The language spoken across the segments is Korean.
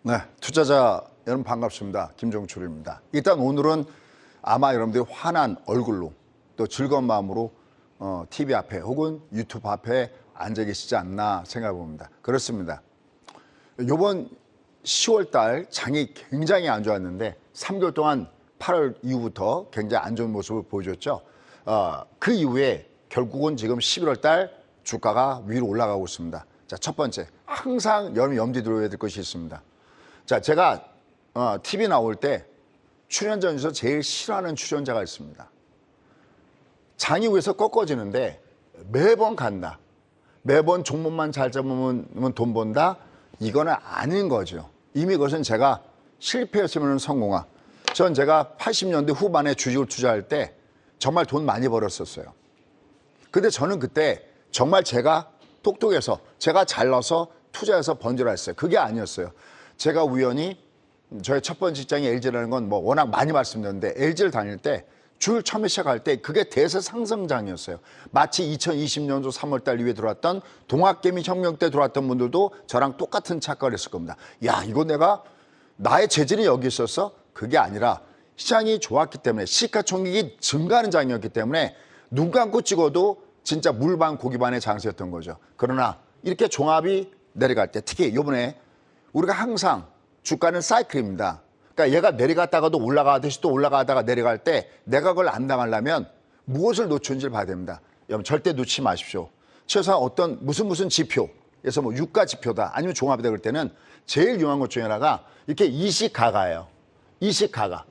네, 투자자 여러분 반갑습니다. 김종철입니다. 일단 오늘은 아마 여러분들이 환한 얼굴로 또 즐거운 마음으로 TV 앞에 혹은 유튜브 앞에 앉아 계시지 않나 생각해 봅니다. 그렇습니다. 이번 10월 달 장이 굉장히 안 좋았는데 3개월 동안 8월 이후부터 굉장히 안 좋은 모습을 보여줬죠. 그 이후에 결국은 지금 11월 달 주가가 위로 올라가고 있습니다. 자, 첫 번째, 항상 여러분 염두에 두어야 될 것이 있습니다. 자, 제가 TV 나올 때 출연자 중에서 제일 싫어하는 출연자가 있습니다. 장이 위에서 꺾어지는데 매번 간다. 매번 종목만 잘 잡으면 돈 번다. 이거는 아닌 거죠. 이미 그것은 제가 실패했으면 성공한. 전 제가 80년대 후반에 주식을 투자할 때 정말 돈 많이 벌었었어요. 근데 저는 그때 정말 제가 똑똑해서 제가 잘나서 투자해서 번지라 했어요. 그게 아니었어요. 제가 우연히 저의 첫 번째 직장이 LG라는 건 뭐 워낙 많이 말씀드렸는데 LG를 다닐 때 줄 처음에 시작할 때 그게 대세 상승장이었어요. 마치 2020년도 3월 달 이후에 들어왔던 동학개미 혁명 때 들어왔던 분들도 저랑 똑같은 착각을 했을 겁니다. 야, 이거 내가 나의 재질이 여기 있었어? 그게 아니라 시장이 좋았기 때문에 시가총액이 증가하는 장이었기 때문에 눈 감고 찍어도 진짜 물반 고기반의 장세였던 거죠. 그러나 이렇게 종합이 내려갈 때 특히 이번에 우리가 항상 주가는 사이클입니다. 그러니까 얘가 내려갔다가도 올라가듯이 또 올라가다가 내려갈 때 내가 그걸 안 당하려면 무엇을 놓쳤는지를 봐야 됩니다. 여러분 절대 놓치지 마십시오. 최소한 어떤 무슨 지표에서 뭐 유가 지표다 아니면 종합이다 그럴 때는 제일 유용한 것 중에 하나가 이렇게 이식가가예요. 이식가가.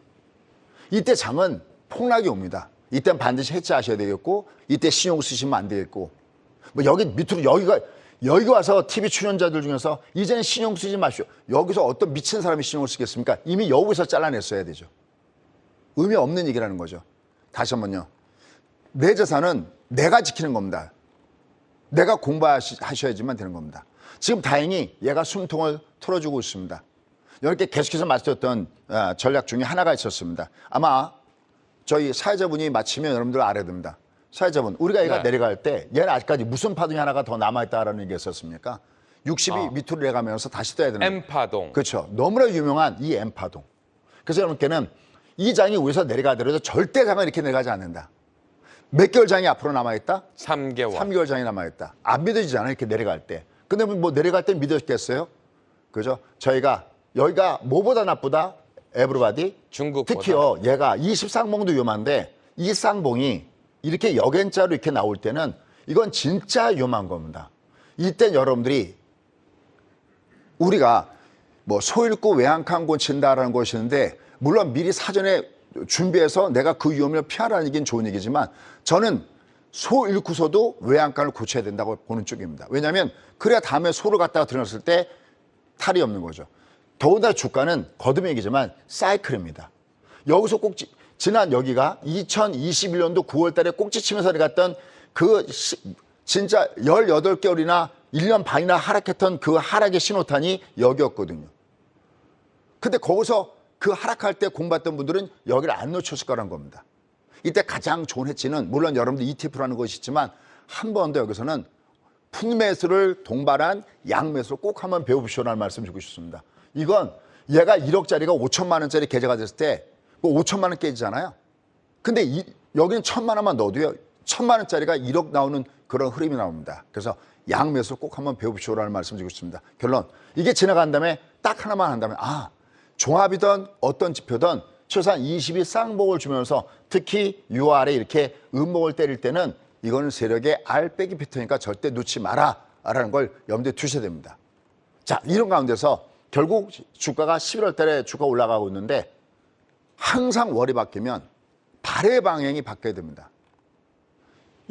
이때 장은 폭락이 옵니다. 이때는 반드시 해체하셔야 되겠고 이때 신용 쓰시면 안 되겠고 뭐 여기 밑으로 여기 와서 TV 출연자들 중에서 이제는 신용 쓰지 마시오. 여기서 어떤 미친 사람이 신용을 쓰겠습니까? 이미 여기서 잘라냈어야 되죠. 의미 없는 얘기라는 거죠. 다시 한번요. 내 재산은 내가 지키는 겁니다. 내가 공부하셔야지만 되는 겁니다. 지금 다행히 얘가 숨통을 털어주고 있습니다. 이렇게 계속해서 말씀드렸던 전략 중에 하나가 있었습니다. 아마 저희 사회자분이 마치면 여러분들 알아야 됩니다. 사회자분, 우리가 얘가 내려갈 때 얘는 아직까지 무슨 파동이 하나가 더 남아있다라는 얘기가 있었습니까? 60이 밑으로 내려가면서 다시 떠야 되는 M파동. 그렇죠. 너무나 유명한 이 M파동. 그래서 여러분께는 이 장이 위에서 내려가더라도 절대 장은 이렇게 내려가지 않는다. 몇 개월 장이 앞으로 남아있다? 3개월. 3개월 장이 남아있다. 안 믿어지잖아요. 이렇게 내려갈 때. 근데 뭐 내려갈 때 믿어지겠어요? 그죠? 저희가 여기가 뭐보다 나쁘다? 에브리바디? 중국보다. 특히요. 얘가 20쌍봉도 위험한데 이 쌍봉이 이렇게 역N자로 이렇게 나올 때는 이건 진짜 위험한 겁니다. 이때 여러분들이 우리가 뭐 소 잃고 외양간 고친다라는 것이는데 물론 미리 사전에 준비해서 내가 그 위험을 피하라는 얘기는 좋은 얘기지만 저는 소 잃고서도 외양간을 고쳐야 된다고 보는 쪽입니다. 왜냐하면 그래야 다음에 소를 갖다가 들여놨을 때 탈이 없는 거죠. 더군다나 주가는 거듭의 얘기지만 사이클입니다. 여기서 꼭 지난 여기가 2021년도 9월 달에 꼭지치면서 내려갔던 그 진짜 18개월이나 1년 반이나 하락했던 그 하락의 신호탄이 여기였거든요. 근데 거기서 그 하락할 때 공부했던 분들은 여기를 안 놓쳤을 거란 겁니다. 이때 가장 좋은 해치는 물론 여러분들 ETF라는 것이 있지만 한 번 더 여기서는 풋매수를 동반한 양매수를 꼭 한번 배워보시라는 말씀 드리고 싶습니다. 이건 얘가 1억짜리가 5천만 원짜리 계좌가 됐을 때 5천만 원 깨지잖아요. 근데 여기는 1,000만 원만 넣어도요. 1,000만 원짜리가 1억 나오는 그런 흐름이 나옵니다. 그래서 양매수 꼭 한번 배워보시라는 말씀 드리고 싶습니다. 결론, 이게 지나간 다음에 딱 하나만 한다면 종합이든 어떤 지표든 최소한 20이 쌍봉을 주면서 특히 요 아래 이렇게 음봉을 때릴 때는 이거는 세력의 알배기 패턴이니까 절대 놓지 마라 라는 걸 염두에 두셔야 됩니다. 자, 이런 가운데서 결국 주가가 11월 달에 주가 올라가고 있는데 항상 월이 바뀌면 발의 방향이 바뀌어야 됩니다.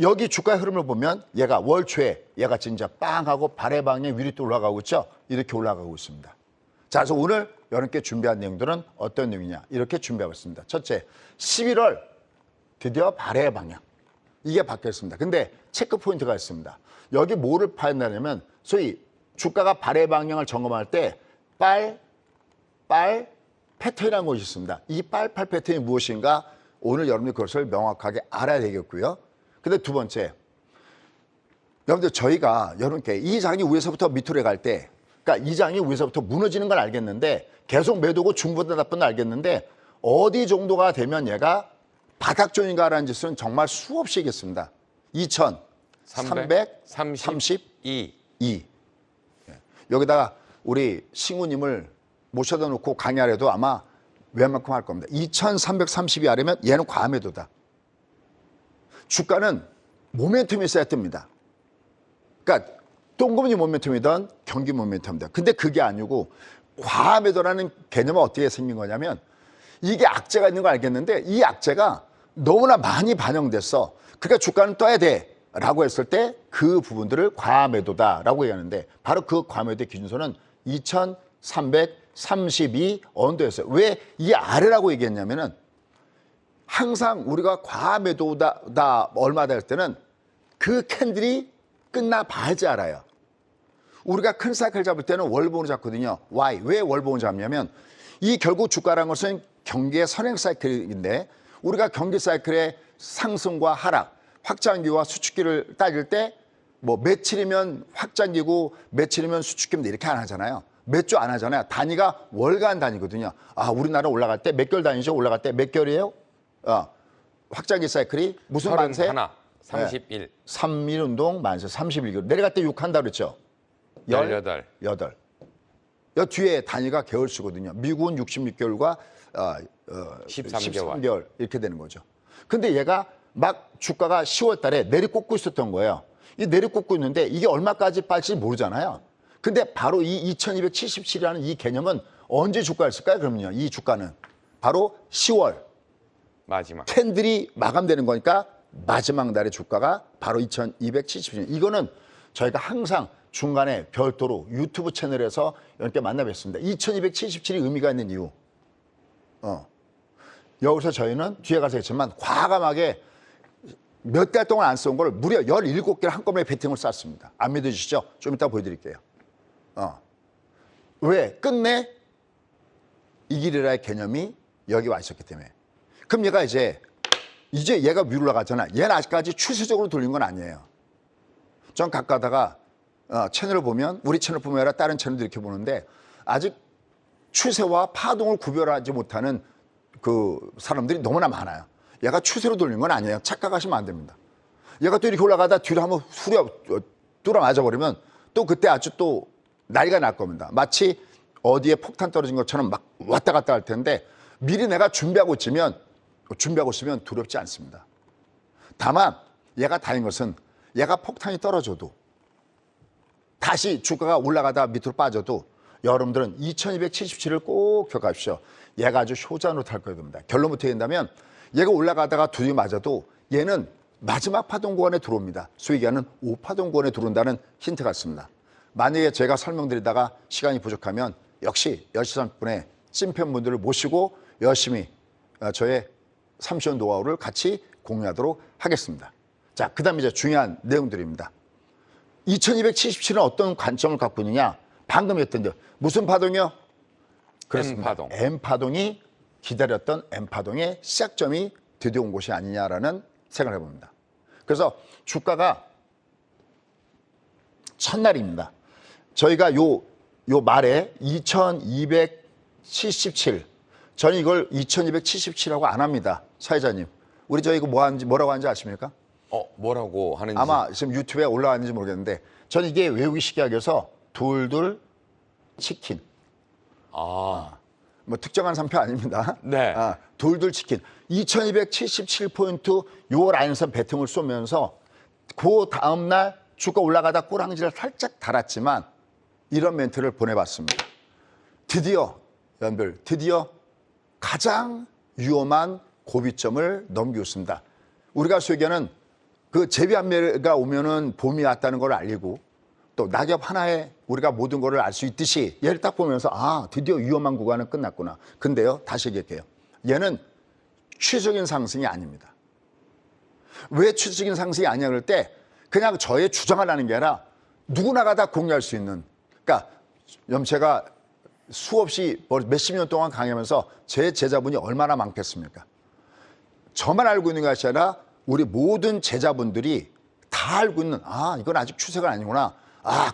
여기 주가의 흐름을 보면 얘가 월 초에 얘가 진짜 빵 하고 발의 방향이 위로 또 올라가고 있죠. 이렇게 올라가고 있습니다. 자, 그래서 오늘 여러분께 준비한 내용들은 어떤 내용이냐 이렇게 준비하고 있습니다. 첫째, 11월 드디어 발의 방향 이게 바뀌었습니다. 근데 체크 포인트가 있습니다. 여기 뭐를 판단하냐면 소위 주가가 발의 방향을 점검할 때 빨 패턴이라는 것이 있습니다. 이 빨 패턴이 무엇인가 오늘 여러분들 그것을 명확하게 알아야 되겠고요. 근데 두 번째, 여러분들 저희가 여러분께 이 장이 위에서부터 밑으로 갈 때 그러니까 이 장이 위에서부터 무너지는 걸 알겠는데 계속 매도고 중보다 나쁜 걸 알겠는데 어디 정도가 되면 얘가 바닥존인가라는 짓은 정말 수없이 있겠습니다. 2332. 여기다가 우리 신구님을 모셔다 놓고 강의하려도 아마 웬만큼 할 겁니다. 2332 아래면 얘는 과매도다. 주가는 모멘텀이 있어야 뜹니다. 그러니까 동금리 모멘텀이든 경기 모멘텀이든. 근데 그게 아니고 과매도라는 개념은 어떻게 생긴 거냐면 이게 악재가 있는 거 알겠는데 이 악재가 너무나 많이 반영됐어. 그러니까 주가는 떠야 돼. 라고 했을 때 그 부분들을 과매도다라고 얘기하는데 바로 그 과매도의 기준선은 2332 언더였어요. 왜 이 아래라고 얘기했냐면은 항상 우리가 과매도다 얼마다 할 때는 그 캔들이 끝나 봐야지 알아요. 우리가 큰 사이클 잡을 때는 월봉을 잡거든요. Why? 왜 월봉을 잡냐면 이 결국 주가라는 것은 경기의 선행 사이클인데 우리가 경기 사이클의 상승과 하락, 확장기와 수축기를 따질 때 뭐 며칠이면 확장기고 며칠이면 수축기인데 이렇게 안 하잖아요. 몇 주 안 하잖아요. 단위가 월간 단위거든요. 아, 우리나라 올라갈 때 몇 개월 단위죠? 올라갈 때 몇 개월이에요? 확장기 사이클이 무슨 만세? 31. 네. 3일 운동 만세 31개월. 내려갈 때 6 한다 그랬죠? 18. 여 뒤에 단위가 개월수거든요. 미국은 66개월과 13개월 이렇게 되는 거죠. 근데 얘가 막 주가가 10월 달에 내리꽂고 있었던 거예요. 이 내리꽂고 있는데 이게 얼마까지 빠질지 모르잖아요. 근데 바로 이 2277이라는 이 개념은 언제 주가였을까요? 그러면요. 이 주가는 바로 10월 마지막. 캔들이 마감되는 거니까 마지막 날의 주가가 바로 2277. 이거는 저희가 항상 중간에 별도로 유튜브 채널에서 이렇게 만나 뵙습니다. 2277이 의미가 있는 이유. 여기서 저희는 뒤에 가서 했지만 과감하게 몇 달 동안 안 쏜 걸 무려 17개를 한꺼번에 베팅을 쐈습니다. 안 믿어주시죠? 좀 이따 보여드릴게요. 왜? 끝내 이 길이라의 개념이 여기 와 있었기 때문에. 그럼 얘가 이제 얘가 위로 올라가잖아. 얘는 아직까지 추세적으로 돌린 건 아니에요. 전 가까다가 채널을 보면 우리 채널 보면 아니라 다른 채널도 이렇게 보는데 아직 추세와 파동을 구별하지 못하는 그 사람들이 너무나 많아요. 얘가 추세로 돌린 건 아니에요. 착각하시면 안 됩니다. 얘가 또 이렇게 올라가다 뒤로 한번 뚫어 맞아버리면 또 그때 아주 또 난리가 날 겁니다. 마치 어디에 폭탄 떨어진 것처럼 막 왔다 갔다 할 텐데 미리 내가 준비하고 있으면 두렵지 않습니다. 다만 얘가 다른 것은 얘가 폭탄이 떨어져도 다시 주가가 올라가다 밑으로 빠져도 여러분들은 2277을 꼭 기억하십시오. 얘가 아주 효자로 탈 거야 됩니다. 결론부터 얘기한다면 얘가 올라가다가 두드려 맞아도 얘는 마지막 파동 구간에 들어옵니다. 소위 얘기하는 5파동 구간에 들어온다는 힌트 같습니다. 만약에 제가 설명드리다가 시간이 부족하면 역시 10시 30분에 찐팬분들을 모시고 열심히 저의 30년 노하우를 같이 공유하도록 하겠습니다. 자, 그 다음에 이제 중요한 내용들입니다. 2277은 어떤 관점을 갖고 있느냐? 방금 했던데 무슨 파동이요? 그렇습니다. M파동. M파동이 기다렸던 M파동의 시작점이 드디어 온 곳이 아니냐라는 생각을 해봅니다. 그래서 주가가 첫날입니다. 저희가 요 말에 2277 저는 이걸 2277이라고 안 합니다. 사회자님. 우리 이거 뭐라고 하는지 아십니까? 뭐라고 하는지. 아마 지금 유튜브에 올라왔는지 모르겠는데 저는 이게 외우기 쉽게 하기 위해서 둘둘 치킨. 뭐 특정한 상표 아닙니다. 네. 둘둘 치킨. 2277포인트 요 라인에서 배팅을 쏘면서 그 다음날 주가 올라가다 꼬랑지를 살짝 달았지만 이런 멘트를 보내봤습니다. 드디어 여러분들 가장 위험한 고비점을 넘기고 있습니다. 우리가 소개하는 그 재비한매가 오면은 봄이 왔다는 걸 알리고 또 낙엽 하나에 우리가 모든 것을 알 수 있듯이 얘를 딱 보면서 드디어 위험한 구간은 끝났구나. 근데요, 다시 얘기할게요. 얘는 추세적인 상승이 아닙니다. 왜 추세적인 상승이 아니냐 그럴 때 그냥 저의 주장을 하는 게 아니라 누구나가 다 공유할 수 있는, 그러니까 제가 수없이 몇십 년 동안 강의하면서 제 제자분이 얼마나 많겠습니까? 저만 알고 있는 것이 아니라 우리 모든 제자분들이 다 알고 있는 이건 아직 추세가 아니구나.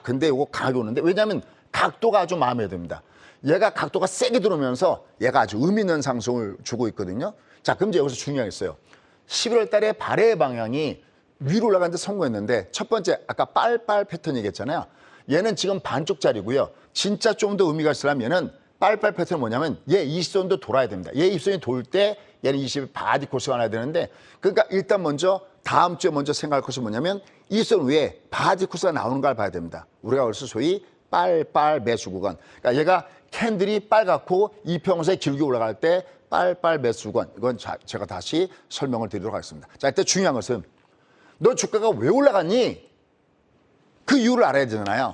근데 이거 강하게 오는데, 왜냐하면 각도가 아주 마음에 듭니다. 얘가 각도가 세게 들어오면서 얘가 아주 의미 있는 상승을 주고 있거든요. 자, 그럼 이제 여기서 중요한 게 있어요. 11월 달에 발해 방향이 위로 올라가는 데 성공했는데 첫 번째 아까 빨빨 패턴 얘기했잖아요. 얘는 지금 반쪽짜리고요. 진짜 좀 더 의미가 있으려면 얘는 빨빨 패턴은 뭐냐면 얘 20선도 돌아야 됩니다. 얘 20선이 돌 때 얘는 20이 바디 코스가 나야 되는데 그러니까 일단 먼저 다음 주에 먼저 생각할 것이 뭐냐면 20선 위에 바디 코스가 나오는 걸 봐야 됩니다. 우리가 그래서 소위 빨빨 매수 구간. 그러니까 얘가 캔들이 빨갛고 이평선에 길게 올라갈 때 빨빨 매수 구간. 이건 제가 다시 설명을 드리도록 하겠습니다. 자, 일단 중요한 것은 너 주가가 왜 올라갔니? 그 이유를 알아야 되잖아요.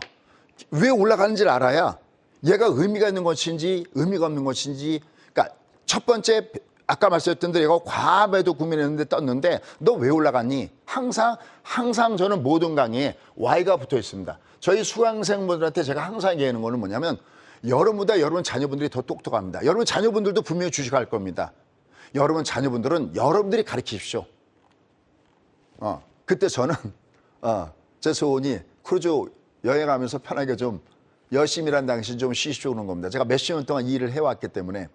왜 올라가는지를 알아야 얘가 의미가 있는 것인지 의미가 없는 것인지. 그러니까 첫 번째 아까 말씀드렸던 대로 얘가 과매도 고민했는데 떴는데 너 왜 올라갔니? 항상 저는 모든 강의에 Y가 붙어 있습니다. 저희 수강생분들한테 제가 항상 얘기하는 거는 뭐냐면 여러분보다 여러분 자녀분들이 더 똑똑합니다. 여러분 자녀분들도 분명히 주식할 겁니다. 여러분 자녀분들은 여러분들이 가르치십시오. 그때 저는 제 소원이 크루즈 여행하면서 편하게 좀 열심히 일한 당시 좀 쉬십시오 그런 겁니다. 제가 몇십 년 동안 이 일을 해왔기 때문에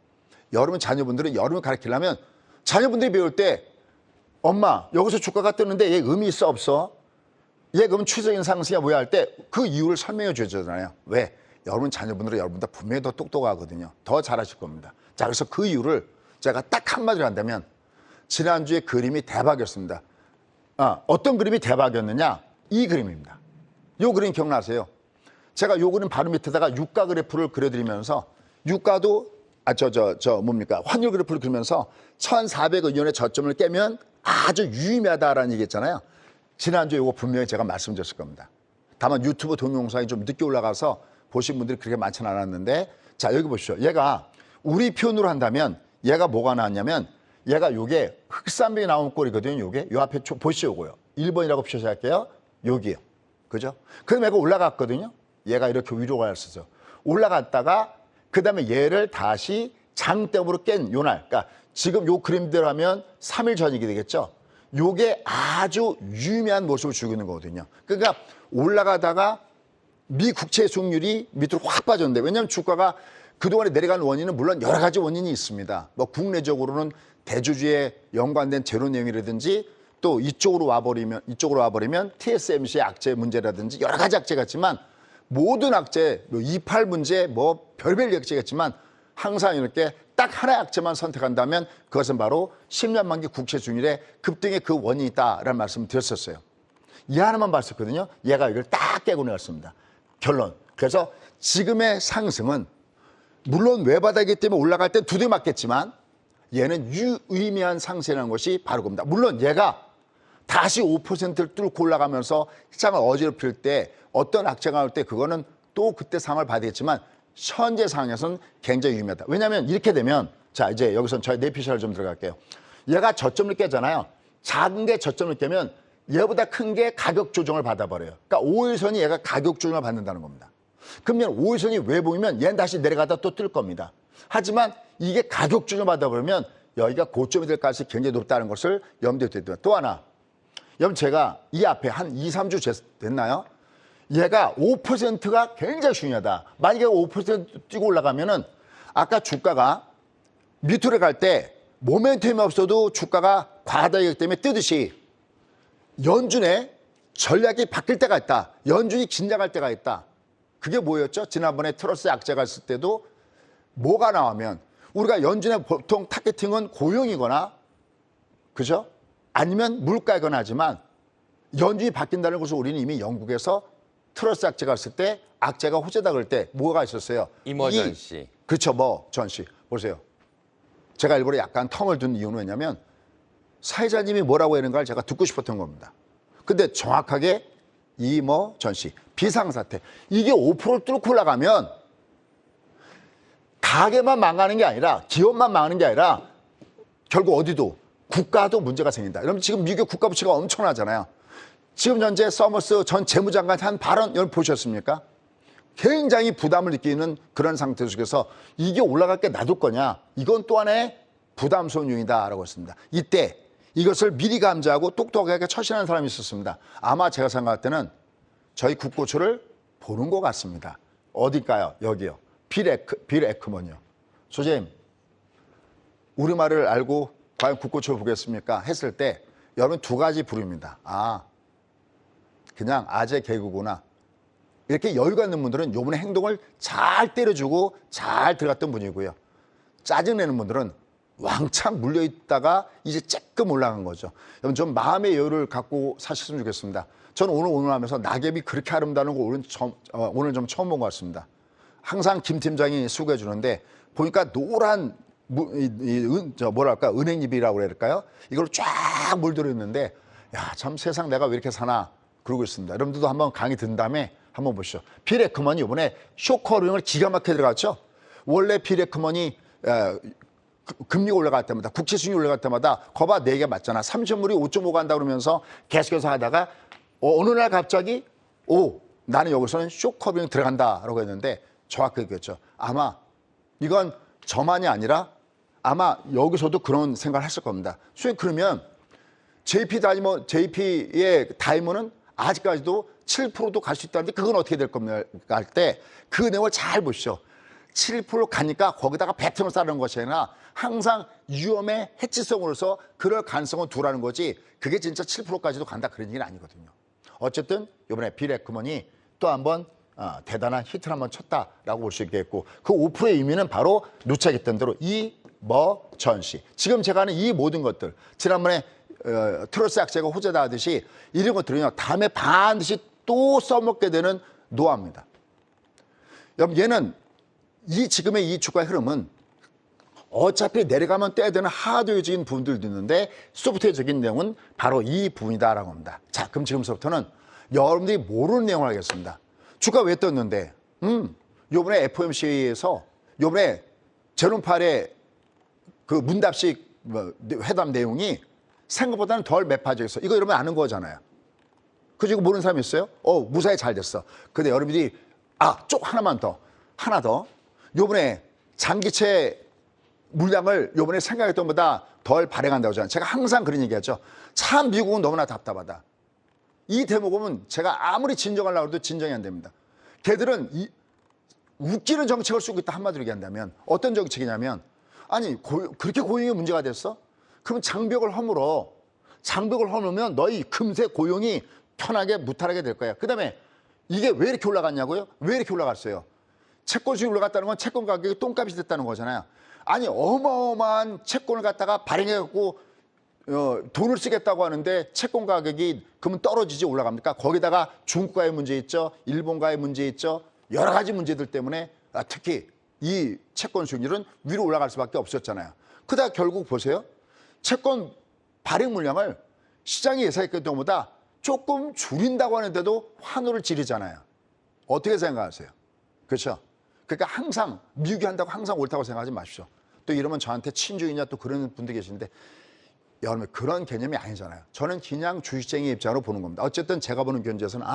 여러분 자녀분들은 여러분 가르치려면 자녀분들이 배울 때 엄마 여기서 주가가 뜨는데 얘 의미 있어 없어? 얘 그럼 추세적인 상승이야 뭐야 할 때 그 이유를 설명해 주잖아요. 왜? 여러분 자녀분들은 여러분보다 분명히 더 똑똑하거든요. 더 잘하실 겁니다. 자, 그래서 그 이유를 제가 딱 한마디로 한다면 지난주에 그림이 대박이었습니다. 어떤 그림이 대박이었느냐? 이 그림입니다. 요 그림 기억나세요? 제가 요 그림 바로 밑에다가 유가 그래프를 그려드리면서 유가도 뭡니까? 환율 그래프를 그리면서 1,400원의 저점을 깨면 아주 유의미하다라는 얘기 했잖아요. 지난주에 이거 분명히 제가 말씀드렸을 겁니다. 다만 유튜브 동영상이 좀 늦게 올라가서 보신 분들이 그렇게 많지는 않았는데 자, 여기 보시죠. 얘가 우리 표현으로 한다면 얘가 뭐가 나왔냐면 얘가 요게 흑삼백이 나온 꼴이거든요. 요게 요 앞에 보시죠. 요거요. 1번이라고 표시할게요. 여기요. 그죠? 그럼 얘가 올라갔거든요. 얘가 이렇게 위로 갔었어. 올라갔다가 그다음에 얘를 다시 장대으로 깬 요날. 그러니까 지금 요 그림대로 하면 3일 전이게 되겠죠. 요게 아주 유의미한 모습을 주고 있는 거거든요. 그러니까 올라가다가 미 국채 수익률이 밑으로 확 빠졌는데 왜냐하면 주가가 그동안에 내려간 원인은 물론 여러 가지 원인이 있습니다. 뭐 국내적으로는 대주주에 연관된 제로 내용이라든지 또 이쪽으로 와버리면 TSMC의 악재 문제라든지 여러 가지 악재가 있지만 모든 악재, 뭐 이팔 문제, 뭐 별별 악재가 있지만 항상 이렇게 딱 하나의 악재만 선택한다면 그것은 바로 10년 만기 국채 수익률의 급등의 그 원인이 있다라는 말씀을 드렸었어요. 이 하나만 봤었거든요. 얘가 이걸 딱 깨고 내렸습니다. 결론. 그래서 지금의 상승은 물론 외바닥이기 때문에 올라갈 때 두대 맞겠지만 얘는 유의미한 상승이라는 것이 바로 겁니다. 물론 얘가 다시 5%를 뚫고 올라가면서 시장을 어지럽힐 때 어떤 악재가 올 때 그거는 또 그때 상황을 봐야 되겠지만 현재 상황에서는 굉장히 유의미하다. 왜냐하면 이렇게 되면 자 이제 여기서 저희 내피셜 좀 들어갈게요. 얘가 저점을 깨잖아요. 작은 게 저점을 깨면 얘보다 큰 게 가격 조정을 받아버려요. 그러니까 5일선이 얘가 가격 조정을 받는다는 겁니다. 그러면 5일선이 왜 보이면 얘는 다시 내려가다 또 뜰 겁니다. 하지만 이게 가격 조정을 받아버리면 여기가 고점이 될 가능성이 굉장히 높다는 것을 염두에 두야 됩니다. 또 하나, 여러분 제가 이 앞에 한 2, 3주 됐나요? 얘가 5%가 굉장히 중요하다. 만약에 5% 뛰고 올라가면은 아까 주가가 밑으로 갈 때 모멘텀이 없어도 주가가 과다이기 때문에 뜨듯이 연준의 전략이 바뀔 때가 있다. 연준이 긴장할 때가 있다. 그게 뭐였죠? 지난번에 트러스 악재가 있을 때도 뭐가 나오면 우리가 연준의 보통 타겟팅은 고용이거나 그죠? 아니면 물가이거나 하지만 연준이 바뀐다는 것을 우리는 이미 영국에서 트러스 악재가 있을 때 악재가 호재다 그럴 때 뭐가 있었어요? 이머전시. 그렇죠. 뭐 전시. 보세요. 제가 일부러 약간 텀을 둔 이유는 왜냐면 사회자님이 뭐라고 하는가를 제가 듣고 싶었던 겁니다. 근데 정확하게 전시. 비상사태. 이게 5%를 뚫고 올라가면 가게만 망하는 게 아니라 기업만 망하는 게 아니라 결국 어디도 국가도 문제가 생긴다. 여러분 지금 미국 국가 부채가 엄청나잖아요. 지금 현재 서머스 전 재무장관 한 발언 여러분 보셨습니까? 굉장히 부담을 느끼는 그런 상태 속에서 이게 올라갈 게 놔둘 거냐. 이건 또 하나의 부담스러운 요인이다라고 했습니다. 이때 이것을 미리 감지하고 똑똑하게 처신하는 사람이 있었습니다. 아마 제가 생각할 때는 저희 국고초를 보는 것 같습니다. 어딜까요? 여기요. 빌 에크먼이요. 소장님, 우리말을 알고 과연 국고초를 보겠습니까? 했을 때 여러분 두 가지 부릅니다. 아, 그냥 아재 개그구나. 이렇게 여유가 있는 분들은 요번에 행동을 잘 때려주고 잘 들어갔던 분이고요. 짜증내는 분들은 왕창 물려있다가 이제 쬐끔 올라간 거죠. 여러분 좀 마음의 여유를 갖고 사셨으면 좋겠습니다. 저는 오늘 하면서 낙엽이 그렇게 아름다운 거 오늘 좀 처음 본 것 같습니다. 항상 김 팀장이 수고해 주는데 보니까 노란 뭐랄까 은행잎이라고 그래야 될까요? 이걸 쫙 물들어 있는데 야, 참 세상 내가 왜 이렇게 사나 그러고 있습니다. 여러분들도 한번 강의 든 다음에 한번 보시죠. 빌 에크먼이 이번에 쇼커링을 기가 막히게 들어갔죠. 원래 빌 에크먼이 금리가 올라갈 때마다 국채 수익이 올라갈 때마다 거봐 4개 맞잖아. 3천물이 5.5 간다 그러면서 계속해서 하다가 어느 날 갑자기 나는 여기서는 쇼커링 들어간다라고 했는데 정확하게 얘기했죠. 아마 이건 저만이 아니라 아마 여기서도 그런 생각을 했을 겁니다. 그러면 JP의 다이몬은 아직까지도 7%도 갈 수 있다는데 그건 어떻게 될 겁니까? 할 때 그 내용을 잘 보시죠. 7% 가니까 거기다가 배팅을 쌓는 것이 아니라 항상 위험의 해치성으로서 그럴 가능성은 두라는 거지 그게 진짜 7%까지도 간다 그런 얘기는 아니거든요. 어쨌든 이번에 빌 에크먼이 또 한번 대단한 히트를 한번 쳤다라고 볼 수 있겠고 그 5%의 의미는 바로 누차했던 대로 이머전시. 지금 제가 하는 이 모든 것들 지난번에 트러스 약제가 호재다 하듯이 이런 것들은요 다음에 반드시 또 써먹게 되는 노하우입니다. 여러분 얘는 지금의 이 주가의 흐름은 어차피 내려가면 떼야 되는 하드웨어적인 부분들도 있는데 소프트웨어적인 내용은 바로 이 부분이다라고 합니다. 자, 그럼 지금부터는 여러분들이 모르는 내용을 하겠습니다. 주가 왜 떴는데? 요번에 FOMC에서 요번에 제롬 파웰의 그 문답식 회담 내용이 생각보다는 덜 매파져 있어. 이거 여러분 아는 거잖아요. 그죠? 이거 모르는 사람이 있어요? 무사히 잘 됐어. 근데 여러분들이 하나 더. 요번에 장기채 물량을 요번에 생각했던 것보다 덜 발행한다고 하잖아요. 제가 항상 그런 얘기하죠. 참 미국은 너무나 답답하다. 이 대목 보면 제가 아무리 진정하려고 해도 진정이 안 됩니다. 걔들은 웃기는 정책을 쓰고 있다 한마디로 얘기한다면 어떤 정책이냐면 아니 그렇게 고용이 문제가 됐어? 그럼 장벽을 허물면 너희 금세 고용이 편하게 무탈하게 될 거야. 그다음에 이게 왜 이렇게 올라갔냐고요? 왜 이렇게 올라갔어요? 채권 수익이 올라갔다는 건 채권 가격이 똥값이 됐다는 거잖아요. 아니 어마어마한 채권을 갖다가 발행해갖고 돈을 쓰겠다고 하는데 채권 가격이 그러면 떨어지지 올라갑니까? 거기다가 중국과의 문제 있죠. 일본과의 문제 있죠. 여러 가지 문제들 때문에 특히 이 채권 수익률은 위로 올라갈 수밖에 없었잖아요. 그러다 결국 보세요. 채권 발행 물량을 시장이 예상했던 것보다 조금 줄인다고 하는데도 환호를 지르잖아요. 어떻게 생각하세요? 그렇죠? 그러니까 항상 미국이 한다고 항상 옳다고 생각하지 마십시오. 또 이러면 저한테 친중이냐 또 그런 분들 계시는데 여러분 그런 개념이 아니잖아요. 저는 그냥 주식쟁이 입장으로 보는 겁니다. 어쨌든 제가 보는 견지에서는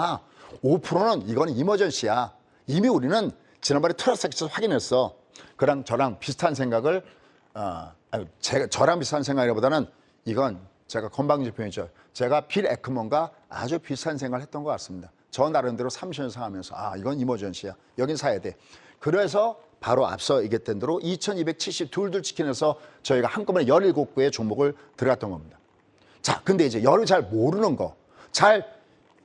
5%는 이거는 이머전시야. 이미 우리는 지난번에 트러스에서 확인했어. 그랑 저랑 비슷한 생각을 저랑 비슷한 생각이라보다는 이건 제가 건방지 표현이죠. 제가 빌 에크먼과 아주 비슷한 생각을 했던 것 같습니다. 저 나름대로 30년 상하면서 이건 이머전시야. 여긴 사야 돼. 그래서 바로 앞서 얘기했던 대로 2272들 치킨에서 저희가 한꺼번에 17개의 종목을 들어갔던 겁니다. 자, 근데 이제 여러분이 잘 모르는 거, 잘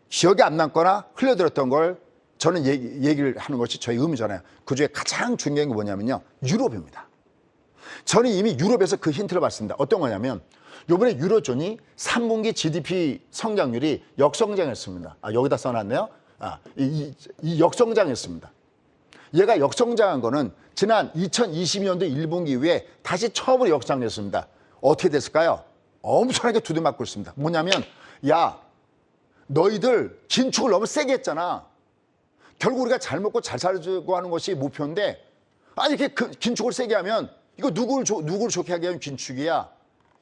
기억이 안 남거나 흘려들었던 걸 저는 얘기를 하는 것이 저희 의무잖아요. 그중에 가장 중요한 게 뭐냐면요. 유럽입니다. 저는 이미 유럽에서 그 힌트를 받습니다. 어떤 거냐면 이번에 유로존이 3분기 GDP 성장률이 역성장했습니다. 여기다 써놨네요. 이 역성장했습니다. 얘가 역성장한 거는 지난 2022년도 1분기 이후에 다시 처음으로 역성장했습니다. 어떻게 됐을까요? 엄청나게 두드맞고 있습니다. 뭐냐면 야 너희들 긴축을 너무 세게 했잖아. 결국 우리가 잘 먹고 잘 살고 하는 것이 목표인데 이렇게 긴축을 세게 하면 이거 누구를 좋게 하게 하면 긴축이야.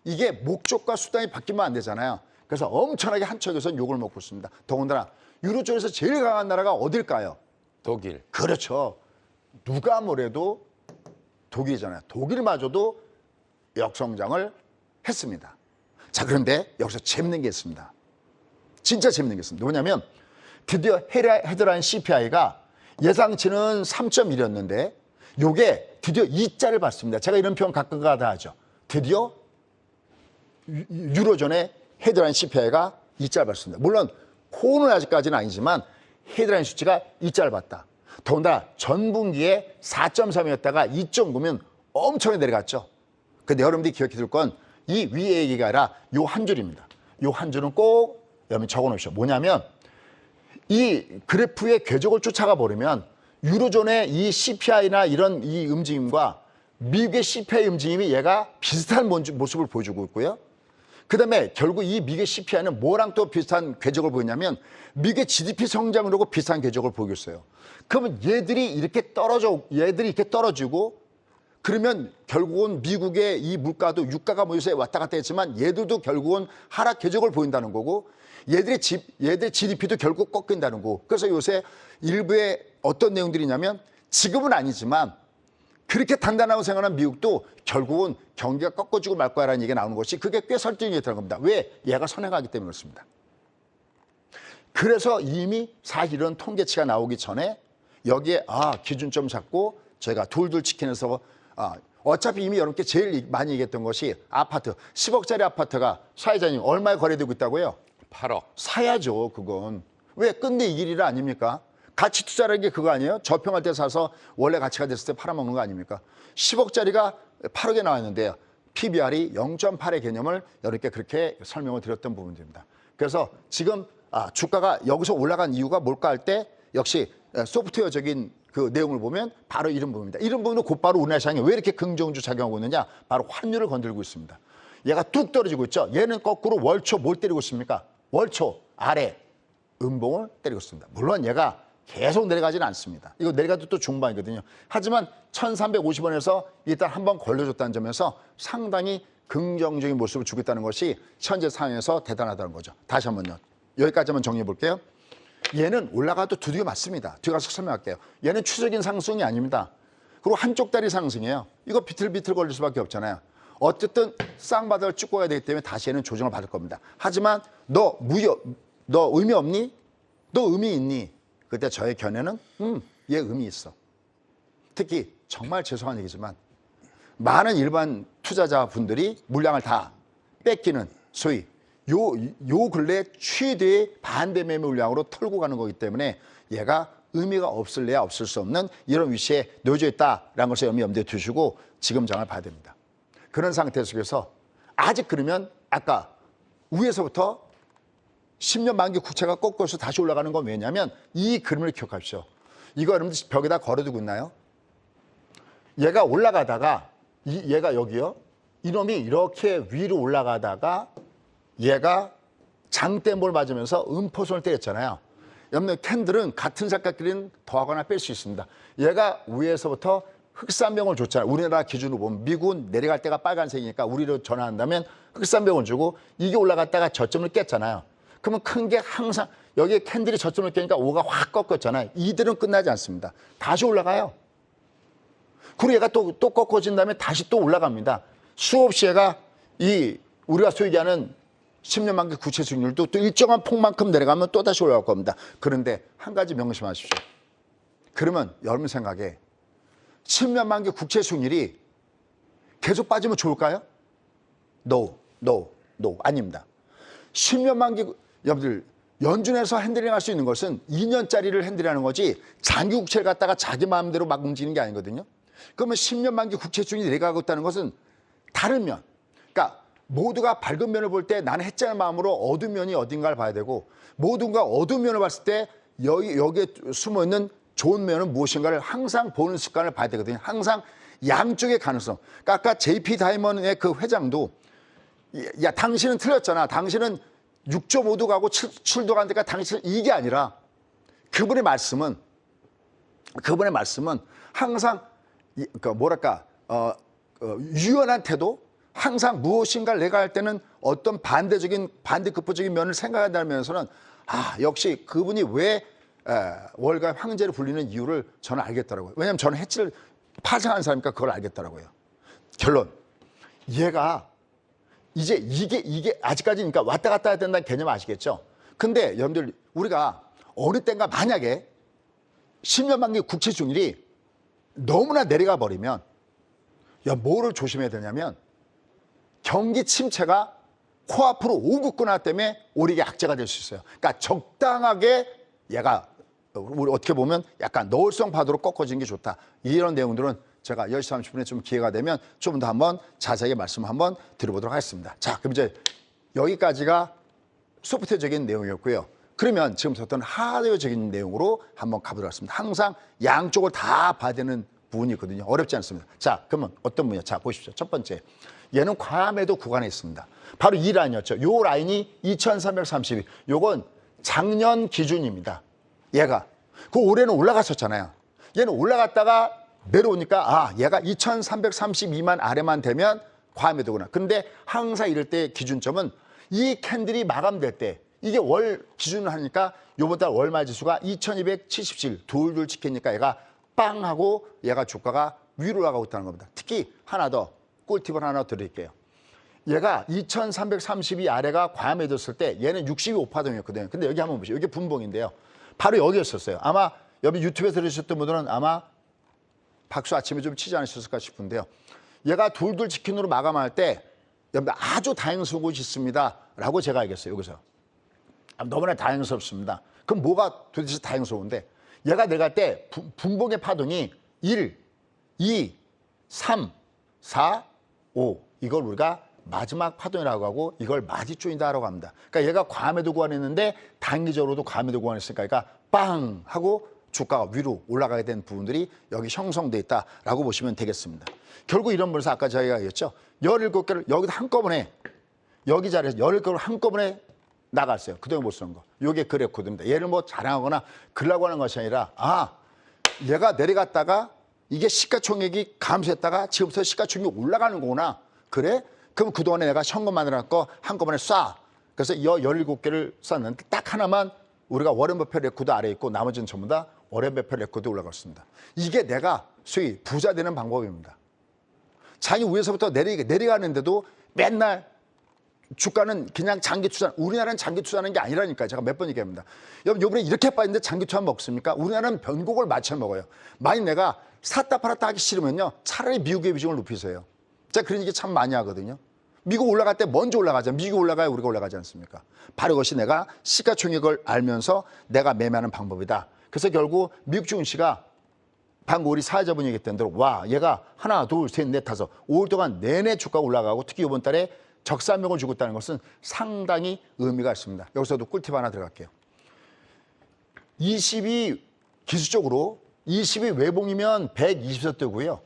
이게 목적과 수단이 바뀌면 안 되잖아요. 그래서 엄청나게 한 척에서 욕을 먹고 있습니다. 더군다나 유로존에서 제일 강한 나라가 어딜까요? 독일. 그렇죠. 누가 뭐래도 독일이잖아요. 독일마저도 역성장을 했습니다. 자, 그런데 여기서 재밌는 게 있습니다. 진짜 재밌는 게 있습니다. 뭐냐면 드디어 헤드라인 CPI가 예상치는 3.1이었는데 요게 드디어 2자를 받습니다. 제가 이런 표현 가끔가다 하죠. 드디어 유로존의 헤드라인 CPI가 2자를 받습니다. 물론 코어는 아직까지는 아니지만 헤드라인 수치가 2자를 받다. 더군다나 전분기에 4.3이었다가 2.9면 엄청나게 내려갔죠. 근데 여러분들이 기억해 둘 건 이 위에 얘기가 아니라 요 한 줄입니다. 요 한 줄은 꼭 여러분 적어 놓으십시오. 뭐냐면 이 그래프의 궤적을 쫓아가 버리면 유로존의 이 CPI나 이런 이 움직임과 미국의 CPI 움직임이 얘가 비슷한 모습을 보여주고 있고요. 그 다음에 결국 이 미국의 CPI는 뭐랑 또 비슷한 궤적을 보이냐면 미국의 GDP 성장으로 비슷한 궤적을 보이고 있어요. 그러면 얘들이 이렇게 떨어지고 그러면 결국은 미국의 이 물가도 유가가 뭐 요새 왔다 갔다 했지만 얘들도 결국은 하락 궤적을 보인다는 거고 얘들의 GDP도 결국 꺾인다는 거고 그래서 요새 일부의 어떤 내용들이냐면 지금은 아니지만 그렇게 단단하고 생각하는 미국도 결국은 경기가 꺾어지고 말 거야라는 얘기가 나오는 것이 그게 꽤 설득이 됐다는 겁니다. 왜? 얘가 선행하기 때문에 그렇습니다. 그래서 이미 사실은 통계치가 나오기 전에 여기에 기준점 잡고 저희가 둘둘 치킨에서 어차피 이미 여러분께 제일 많이 얘기했던 것이 아파트 10억짜리 아파트가 사회자님 얼마에 거래되고 있다고요? 8억. 사야죠. 그건. 왜? 끝내 이 길이라 아닙니까? 가치 투자라는 게 그거 아니에요? 저평할 때 사서 원래 가치가 됐을 때 팔아먹는 거 아닙니까? 10억짜리가 8억에 나왔는데요. PBR이 0.8의 개념을 여러분께 그렇게 설명을 드렸던 부분입니다. 그래서 지금 주가가 여기서 올라간 이유가 뭘까 할 때 역시 소프트웨어적인 그 내용을 보면 바로 이런 부분입니다. 이런 부분은 곧바로 우리나라 시장에 왜 이렇게 긍정주 작용하고 있느냐? 바로 환율을 건들고 있습니다. 얘가 뚝 떨어지고 있죠. 얘는 거꾸로 월초 뭘 때리고 있습니까? 월초 아래 음봉을 때리고 있습니다. 물론 얘가 계속 내려가지는 않습니다. 이거 내려가도 또 중반이거든요. 하지만 1350원에서 일단 한번 걸려줬다는 점에서 상당히 긍정적인 모습을 주고 있다는 것이 현재 상황에서 대단하다는 거죠. 다시 한번요. 여기까지 한번 정리해 볼게요. 얘는 올라가도 두드겨 맞습니다. 뒤에 가서 설명할게요. 얘는 추세적인 상승이 아닙니다. 그리고 한쪽 다리 상승이에요. 이거 비틀비틀 걸릴 수밖에 없잖아요. 어쨌든 쌍바닥을 찍고 가야 되기 때문에 다시 얘는 조정을 받을 겁니다. 하지만 너 의미 없니? 너 의미 있니? 그때 저의 견해는 얘 의미 있어. 특히 정말 죄송한 얘기지만 많은 일반 투자자분들이 물량을 다 뺏기는 소위 요 근래 최대의 반대 매매 물량으로 털고 가는 거기 때문에 얘가 의미가 없을래야 없을 수 없는 이런 위치에 놓여져 있다라는 것을 염두에 두시고 지금 장을 봐야 됩니다. 그런 상태 속에서 아직 그러면 아까 위에서부터 10년 만기 국채가 꺾어서 다시 올라가는 건 왜냐면 이 그림을 기억하십시오. 이거 여러분들 벽에다 걸어두고 있나요? 얘가 올라가다가 얘가 여기요. 이놈이 이렇게 위로 올라가다가 얘가 장대몰 맞으면서 음포선을 때렸잖아요. 여러분 캔들은 같은 색깔끼리는 더하거나 뺄 수 있습니다. 얘가 위에서부터 흑산병을 줬잖아요. 우리나라 기준으로 보면 미국은 내려갈 때가 빨간색이니까 우리로 전환한다면 흑산병을 주고 이게 올라갔다가 저점을 깼잖아요. 그러면 큰 게 항상 여기에 캔들이 저점을 깨니까 5가 확 꺾었잖아요. 이들은 끝나지 않습니다. 다시 올라가요. 그리고 얘가 또 꺾어진 다음에 다시 또 올라갑니다. 수없이 얘가 우리가 소위 얘기하는 10년 만기 국채 수익률도 또 일정한 폭만큼 내려가면 또 다시 올라갈 겁니다. 그런데 한 가지 명심하십시오. 그러면 여러분 생각에 10년 만기 국채 수익률이 계속 빠지면 좋을까요? No. 아닙니다. 10년 만기 여러분들 연준에서 핸들링할 수 있는 것은 2년짜리를 핸들하는 거지 장기 국채를 갖다가 자기 마음대로 막 움직이는 게 아니거든요. 그러면 10년 만기 국채 수익률이 내려가고 있다는 것은 다른 면, 그러니까 모두가 밝은 면을 볼 때 나는 해자는 마음으로 어두운 면이 어딘가를 봐야 되고 모두가 어두운 면을 봤을 때 여기에 숨어있는 좋은 면은 무엇인가를 항상 보는 습관을 봐야 되거든요. 항상 양쪽의 가능성. 그러니까 아까 JP 다이먼의 그 회장도 야 당신은 틀렸잖아. 당신은 6.5도 가고 7도 가니까 당신은 이게 아니라 그분의 말씀은 항상 유연한 태도 항상 무엇인가를 내가 할 때는 어떤 반대급부적인 면을 생각한다면서는 역시 그분이 왜 월간 황제를 불리는 이유를 저는 알겠더라고요. 왜냐하면 저는 해치를 파생한 사람이니까 그걸 알겠더라고요. 결론. 얘가 이제 이게 아직까지니까 왔다 갔다 해야 된다는 개념 아시겠죠? 근데 여러분들 우리가 어느 때인가 만약에 10년 만기 국채 수익률이 너무나 내려가 버리면 뭐를 조심해야 되냐면 경기 침체가 코앞으로 오고 있거나 때문에 오히려 악재가 될 수 있어요. 그러니까 적당하게 얘가 우리 어떻게 보면 약간 너울성 파도로 꺾어지는 게 좋다. 이런 내용들은 제가 10시 30분에 좀 기회가 되면 좀 더 한번 자세하게 말씀 한번 드려보도록 하겠습니다. 자, 그럼 이제 여기까지가 소프트적인 내용이었고요. 그러면 지금부터는 하드웨어적인 내용으로 한번 가보도록 하겠습니다. 항상 양쪽을 다 봐야 되는 부분이 있거든요. 어렵지 않습니다. 자, 그러면 어떤 분이요? 자, 보십시오. 첫 번째. 얘는 과매도 구간에 있습니다. 바로 이 라인이었죠. 요 라인이 2332. 요건 작년 기준입니다. 얘가. 그 올해는 올라갔었잖아요. 얘는 올라갔다가 내려오니까 얘가 2332만 아래만 되면 과매도구나. 근데 항상 이럴 때 기준점은 이 캔들이 마감될 때 이게 월 기준을 하니까 요번 달 월말 지수가 2277 둘둘 찍히니까 얘가 빵 하고 얘가 주가가 위로 나가고 있다는 겁니다. 특히 하나 더 꿀팁을 하나 드릴게요. 얘가 2332 아래가 과매도였을 때 얘는 62.5파동이었거든요. 근데 여기 한번 보시죠. 이게 분봉인데요. 바로 여기였었어요. 아마 여기 유튜브에서 들으셨던 분들은 아마 박수 아침에 좀 치지 않으셨을까 싶은데요. 얘가 둘둘 치킨으로 마감할 때 여러분 아주 다행스러운 곳이 있습니다. 라고 제가 알겠어요. 여기서. 너무나 다행스럽습니다. 그럼 뭐가 도대체 다행스러운데 얘가 내려갈 때 분봉의 파동이 1, 2, 3, 4, 5 이걸 우리가 마지막 파동이라고 하고 이걸 마디 조인다라고 합니다. 그러니까 얘가 과매도 구간했는데 단기적으로도 과매도 구간했으니까 그러니까 빵 하고 주가가 위로 올라가게 된 부분들이 여기 형성돼 있다라고 보시면 되겠습니다. 결국 이런 분에서 아까 저희가 얘기했죠. 17개를 여기다 한꺼번에 여기 자리에서 17개를 한꺼번에 나갔어요. 그동안 못 쓴 거. 이게 그래프입니다. 얘를 뭐 자랑하거나 그러려고 하는 것이 아니라 얘가 내려갔다가 이게 시가총액이 감소했다가 지금부터 시가총액이 올라가는 거구나. 그래? 그럼 그동안에 내가 현금만 해놨고 한꺼번에 쏴. 그래서 이 17개를 쐈는데 딱 하나만 우리가 워렌 버핏 레코드 아래에 있고 나머지는 전부 다 워렌 버핏 레코드에 올라갔습니다. 이게 내가 소위 부자 되는 방법입니다. 자기 위에서부터 내려가는데도 맨날 주가는 그냥 장기 투자, 우리나라는 장기 투자하는 게 아니라니까요. 제가 몇 번 얘기합니다. 여러분, 요번에 이렇게 빠졌는데 장기 투자 먹습니까? 우리나라는 변곡을 맞춰 먹어요. 만약 내가 샀다 팔았다 하기 싫으면요. 차라리 미국의 비중을 높이세요. 제가 그런 얘기 참 많이 하거든요. 미국 올라갈 때 먼저 올라가자. 미국 올라가야 우리가 올라가지 않습니까? 바로 그것이 내가 시가총액을 알면서 내가 매매하는 방법이다. 그래서 결국 미국 증시가 방금 우리 사회자분이 얘기했던 대로 얘가 하나, 둘, 셋, 넷, 다섯 5월 동안 내내 주가가 올라가고 특히 이번 달에 적산명을 주고 있다는 것은 상당히 의미가 있습니다. 여기서도 꿀팁 하나 들어갈게요. 20이 기술적으로 20이 외봉이면 120서 뜨고요.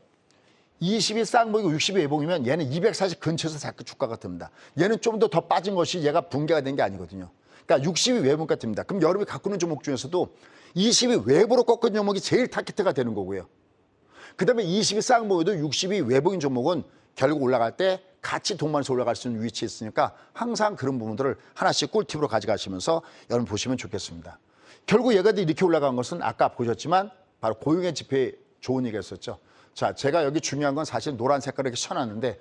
20이 쌍봉이고 60이 외봉이면 얘는 240 근처에서 자꾸 주가가 듭니다. 얘는 좀 더 빠진 것이 얘가 붕괴가 된 게 아니거든요. 그러니까 60이 외봉가 듭니다. 그럼 여러분이 갖고 있는 종목 중에서도 20이 외부로 꺾은 종목이 제일 타깃가 되는 거고요. 그 다음에 20이 쌍봉이도 60이 외봉인 종목은 결국 올라갈 때 같이 동반해서 올라갈 수 있는 위치에 있으니까 항상 그런 부분들을 하나씩 꿀팁으로 가져가시면서 여러분 보시면 좋겠습니다. 결국 얘가 이렇게 올라간 것은 아까 보셨지만 바로 고용의 지표에 좋은 얘기였었죠. 자, 제가 여기 중요한 건 사실 노란 색깔을 이렇게 쳐놨는데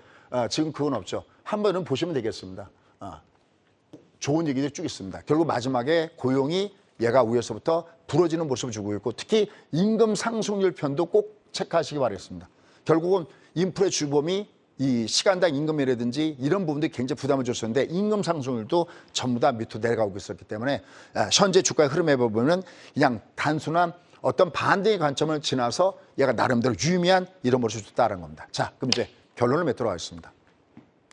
지금 그건 없죠. 한 번은 보시면 되겠습니다. 좋은 얘기들이 쭉 있습니다. 결국 마지막에 고용이 얘가 위에서부터 부러지는 모습을 주고 있고 특히 임금 상승률 편도 꼭 체크하시기 바라겠습니다. 결국은 인플레 주범이 이 시간당 임금이라든지 이런 부분들이 굉장히 부담을 줬었는데 임금 상승률도 전부 다 밑으로 내려가고 있었기 때문에 현재 주가의 흐름에 보면 그냥 단순한 어떤 반대의 관점을 지나서 얘가 나름대로 유의미한 이런 모습을 줬다는 겁니다. 자, 그럼 이제 결론을 맺도록 하겠습니다.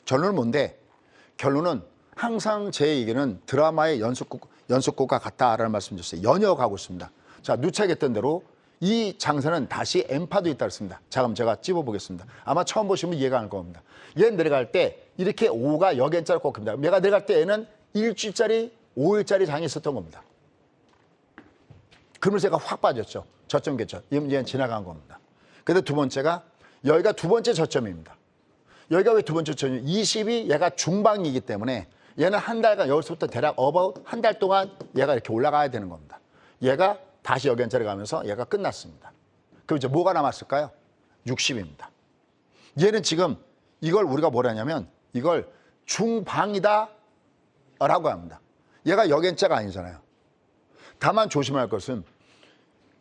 결론은 뭔데? 결론은 항상 제 얘기는 드라마의 연속곡과 같다라는 말씀 드렸어요. 연이어가고 있습니다. 자, 누차 얘기했던 대로 이 장세는 다시 N파도 있다 그랬습니다. 자, 그럼 제가 찝어보겠습니다. 아마 처음 보시면 이해가 안 갈 겁니다. 얘는 내려갈 때 이렇게 5가 여기 N자로 꺾입니다. 얘가 내려갈 때 얘는 일주일짜리 5일짜리 장이 있었던 겁니다. 그러면서 얘가 확 빠졌죠. 저점 개점. 얘는 지나간 겁니다. 근데 두 번째가 여기가 두 번째 저점입니다. 여기가 왜 두 번째 저점이에요? 20이 얘가 중방이기 때문에 얘는 한 달간 여기서부터 대략 어바웃 한 달 동안 얘가 이렇게 올라가야 되는 겁니다. 얘가 다시 여기 N자리 가면서 얘가 끝났습니다. 그럼 이제 뭐가 남았을까요? 60입니다. 얘는 지금 이걸 우리가 뭐라 하냐면 이걸 중방이다 라고 합니다. 얘가 여기 N자가 아니잖아요. 다만 조심할 것은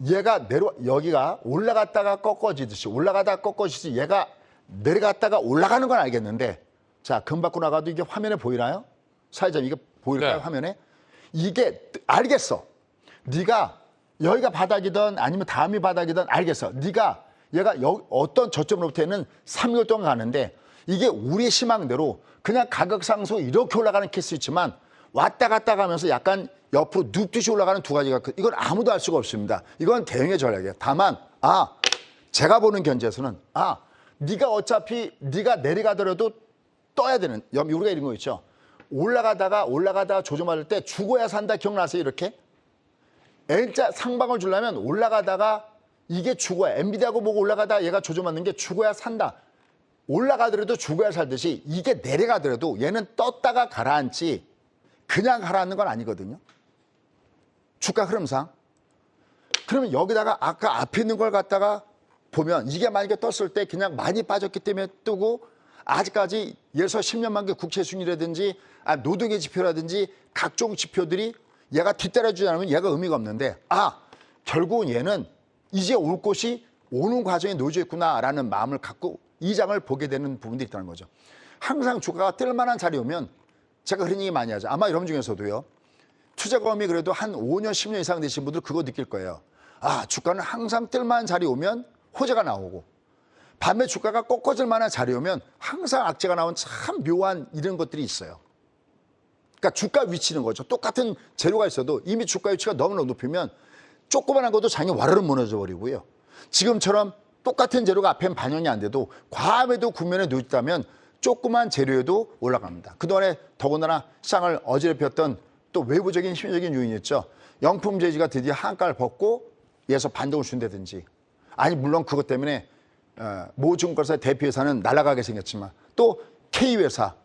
얘가 여기가 올라갔다가 꺾어지듯이 올라가다가 꺾어지듯이 얘가 내려갔다가 올라가는 건 알겠는데 자, 금 받고 나가도 이게 화면에 보이나요? 사회자님 이게 보일까요? 네. 화면에? 이게 알겠어. 네가 여기가 바닥이든 아니면 다음이 바닥이든 알겠어. 네가 얘가 어떤 저점으로부터는 3개월 동안 가는데 이게 우리의 희망대로 그냥 가격 상승 이렇게 올라가는 케이스 있지만 왔다 갔다 가면서 약간 옆으로 눕듯이 올라가는 두 가지가 이건 아무도 알 수가 없습니다. 이건 대응의 전략이에요. 다만 제가 보는 견제에서는 네가 어차피 네가 내려가더라도 떠야 되는 우리가 이런 거 있죠. 올라가다가 조정받을 때 죽어야 산다 기억나세요? 이렇게 L자 상방을 주려면 올라가다가 이게 죽어야 엔비디아고 뭐고 올라가다가 얘가 조정받는 게 죽어야 산다. 올라가더라도 죽어야 살듯이 이게 내려가더라도 얘는 떴다가 가라앉지 그냥 가라앉는 건 아니거든요. 주가 흐름상. 그러면 여기다가 아까 앞에 있는 걸 갖다가 보면 이게 만약에 떴을 때 그냥 많이 빠졌기 때문에 뜨고 아직까지 예를 들어서 10년 만기 국채 수익률이라든지 노동의 지표라든지 각종 지표들이 얘가 뒤따라주지 않으면 얘가 의미가 없는데 결국은 얘는 이제 올 곳이 오는 과정에 놓여져 있구나라는 마음을 갖고 이 장을 보게 되는 부분들이 있다는 거죠. 항상 주가가 뜰 만한 자리 오면 제가 그런 얘기 많이 하죠. 아마 여러분 중에서도요. 투자 경험이 그래도 한 5년, 10년 이상 되신 분들 그거 느낄 거예요. 주가는 항상 뜰 만한 자리 오면 호재가 나오고 반면 주가가 꺾어질 만한 자리 오면 항상 악재가 나온 참 묘한 이런 것들이 있어요. 그러니까 주가 위치는 거죠. 똑같은 재료가 있어도 이미 주가 위치가 너무나 높으면 조그만한 것도 장이 와르르 무너져 버리고요. 지금처럼 똑같은 재료가 앞엔 반영이 안 돼도 과매도 국면에 놓였다면 조그만 재료에도 올라갑니다. 그동안에 더군다나 시장을 어지럽혔던 또 외부적인 심리적인 요인이 있죠. 영품 재지가 드디어 한가를 벗고 이에서 반동을 준다든지 아니 물론 그것 때문에 모 증권사의 대표회사는 날아가게 생겼지만 또 K회사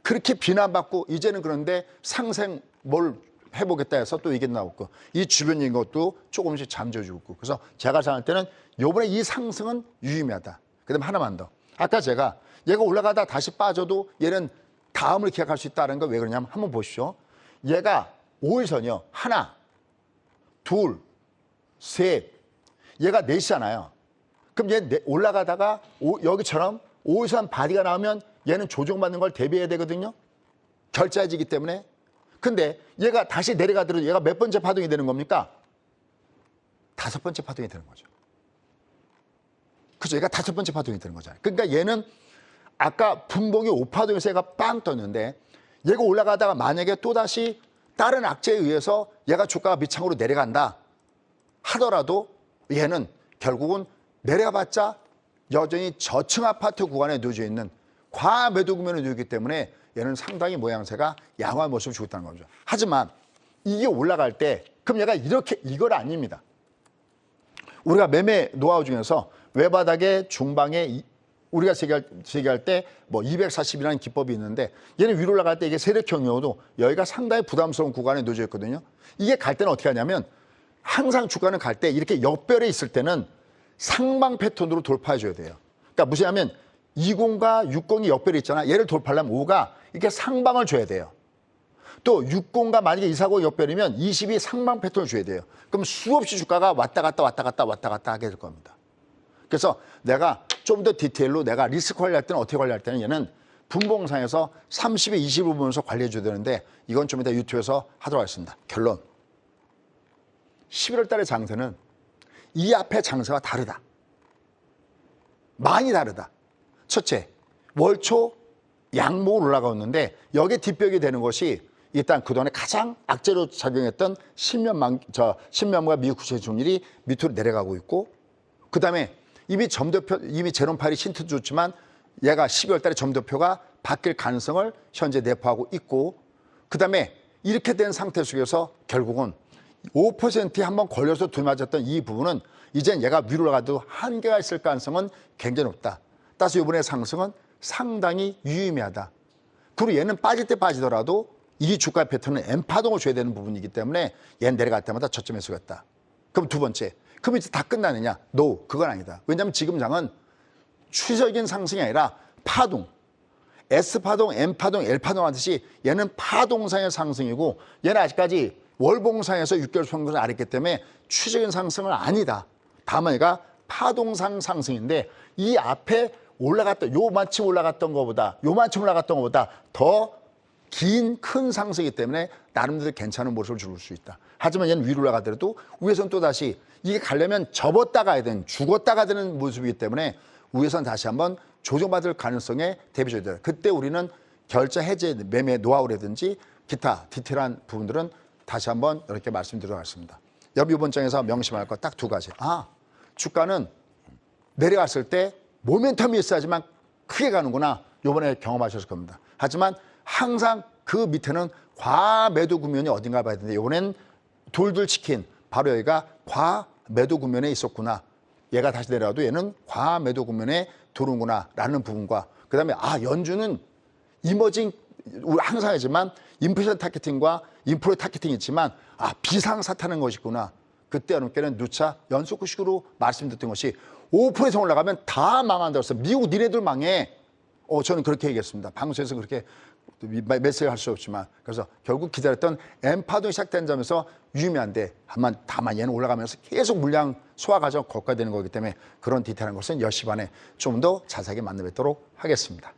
그렇게 비난받고 이제는 그런데 상생 뭘 해보겠다 해서 또 이게 나오고 이 주변인 것도 조금씩 잠재주고 그래서 제가 생각할 때는 요번에 이 상승은 유의미하다. 그다음에 하나만 더. 아까 제가 얘가 올라가다 다시 빠져도 얘는 다음을 기약할 수 있다는 거 왜 그러냐면 한번 보시죠. 얘가 5일선이요. 하나, 둘, 셋. 얘가 넷이잖아요. 그럼 얘 올라가다가 여기처럼 5일선 바디가 나오면 얘는 조정받는 걸 대비해야 되거든요. 결자지기 때문에. 근데 얘가 다시 내려가더라도 얘가 몇 번째 파동이 되는 겁니까? 5번째 파동이 되는 거죠. 그죠? 얘가 5번째 파동이 되는 거잖아요. 그러니까 얘는 아까 분봉이 5파동에서 얘가 빵 떴는데 얘가 올라가다가 만약에 또다시 다른 악재에 의해서 얘가 주가가 밑창으로 내려간다 하더라도 얘는 결국은 내려가봤자 여전히 저층 아파트 구간에 놓여져 있는 과매도 국면에 놓이기 때문에 얘는 상당히 모양새가 양호한 모습을 주고 있다는 거죠. 하지만 이게 올라갈 때 그럼 얘가 이건 아닙니다. 우리가 매매 노하우 중에서 외바닥에 중방에 우리가 제기할 때 뭐 240이라는 기법이 있는데 얘는 위로 올라갈 때 이게 세력형이어도 여기가 상당히 부담스러운 구간에 놓여져 있거든요. 이게 갈 때는 어떻게 하냐면 항상 주가는 갈 때 이렇게 역별에 있을 때는 상방 패턴으로 돌파해 줘야 돼요. 그러니까 무시하면 20과 60이 역별이 있잖아. 얘를 돌파하려면 5가 이렇게 상방을 줘야 돼요. 또 60과 만약에 249 역별이면 20이 상방 패턴을 줘야 돼요. 그럼 수없이 주가가 왔다 갔다 하게 될 겁니다. 그래서 내가 좀 더 디테일로 내가 리스크 관리할 때는 어떻게 관리할 때는 얘는 분봉상에서 30에 20을 보면서 관리해 줘야 되는데 이건 좀 이따 유튜브에서 하도록 하겠습니다. 결론. 11월 달의 장세는 이 앞에 장세와 다르다. 많이 다르다. 첫째, 월초 양목으로 올라가었는데 여기에 뒷벽이 되는 것이 일단 그동안에 가장 악재로 작용했던 10년무가 미국 국채 수익률이 밑으로 내려가고 있고 그다음에 이미 제롬 파일이 힌트 줬지만 얘가 12월 달에 점도표가 바뀔 가능성을 현재 내포하고 있고 그다음에 이렇게 된 상태 속에서 결국은 5%에 한번 걸려서 들맞았던 이 부분은 이젠 얘가 위로 올라가도 한계가 있을 가능성은 굉장히 높다. 따라서 이번에 상승은 상당히 유의미하다. 그리고 얘는 빠질 때 빠지더라도 이 주가 패턴은 M파동을 줘야 되는 부분이기 때문에 얘는 내려갈 때마다 저점에 서겠다. 그럼 두 번째, 그럼 이제 다 끝나느냐? No, 그건 아니다. 왜냐하면 지금 장은 추세적인 상승이 아니라 파동, S파동, M파동, L파동 하듯이 얘는 파동상의 상승이고 얘는 아직까지 월봉상에서 6개월 평균을 아랬기 때문에 추적인 상승은 아니다. 다만 얘가 파동상 상승인데 이 앞에 올라갔던 요만큼 올라갔던 것보다 더 긴 큰 상승이기 때문에 나름대로 괜찮은 모습을 줄 수 있다. 하지만 얘는 위로 올라가더라도 위에서는 또 다시 이게 가려면 접었다 가야 되는 죽었다 가야 되는 모습이기 때문에 위에서는 다시 한번 조정받을 가능성에 대비해야 돼요. 그때 우리는 결제 해제 매매 노하우라든지 기타 디테일한 부분들은 다시 한번 이렇게 말씀드리겠습니다. 여러분 이번 장에서 명심할 것 딱 두 가지. 주가는 내려갔을 때 모멘텀이 있어야지만 크게 가는구나. 이번에 경험하셨을 겁니다. 하지만 항상 그 밑에는 과매도 국면이 어딘가 봐야 되는데 이번엔 돌들 치킨 바로 여기가 과매도 국면에 있었구나. 얘가 다시 내려와도 얘는 과매도 국면에 들어오구나 라는 부분과 그 다음에 연준은 이머징 우리 항상 하지만 인플레이션 타겟팅과 인플레 타겟팅이 있지만 비상사태는 것이구나. 그때 여러분께는 누차 연속식으로 말씀드렸던 것이 5% 올라가면 다 망한다고 했어요. 미국 니네들 망해. 저는 그렇게 얘기했습니다. 방송에서 그렇게 메시지를 할 수 없지만 그래서 결국 기다렸던 N파동이 시작된 점에서 유의미한데 다만 얘는 올라가면서 계속 물량 소화 과정 거쳐야 되는 거기 때문에 그런 디테일한 것은 10시 반에 좀 더 자세하게 만나뵙도록 하겠습니다.